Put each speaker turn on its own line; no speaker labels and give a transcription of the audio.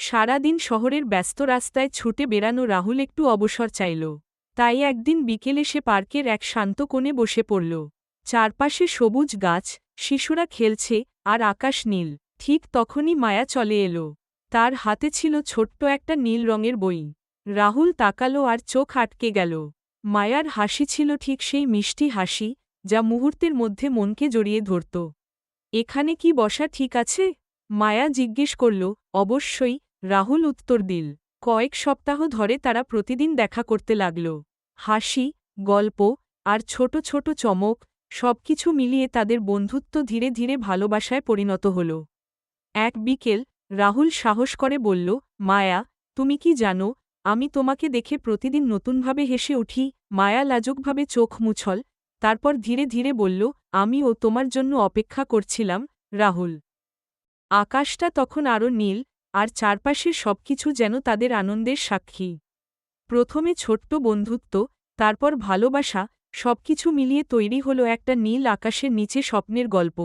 সারাদিন শহরের ব্যস্ত রাস্তায় ছুটে বেড়ানো রাহুল একটু অবসর চাইল। তাই একদিন বিকেলে সে পার্কের এক শান্ত কোণে বসে পড়ল। চারপাশে সবুজ গাছ, শিশুরা খেলছে, আর আকাশ নীল। ঠিক তখনই মায়া চলে এলো। তার হাতে ছিল ছোট্ট একটা নীল রঙের বই। রাহুল তাকালো আর চোখ আটকে গেল। মায়ার হাসি ছিল ঠিক সেই মিষ্টি হাসি, যা মুহূর্তের মধ্যে মনকে জড়িয়ে ধরত। এখানে কি বসা ঠিক আছে? মায়া জিজ্ঞেস করল। অবশ্যই, রাহুল উত্তর দিল। কয়েক সপ্তাহ ধরে তারা প্রতিদিন দেখা করতে লাগল। হাসি, গল্প, আর ছোট ছোট চমক, সবকিছু মিলিয়ে তাদের বন্ধুত্ব ধীরে ধীরে ভালোবাসায় পরিণত হল। এক বিকেল, রাহুল সাহস করে বলল, মায়া, তুমি কি জানো, আমি তোমাকে দেখে প্রতিদিন নতুনভাবে হেসে উঠি। মায়া লাজুকভাবে চোখ মুছল, তারপর ধীরে ধীরে বলল, আমিও তোমার জন্য অপেক্ষা করছিলাম, রাহুল। আকাশটা তখন আরও নীল, আর চারপাশের সবকিছু যেন তাদের আনন্দের সাক্ষী। প্রথমে ছোট্ট বন্ধুত্ব, তারপর ভালোবাসা, সবকিছু মিলিয়ে তৈরি হলো একটা নীল আকাশের নিচে স্বপ্নের গল্প।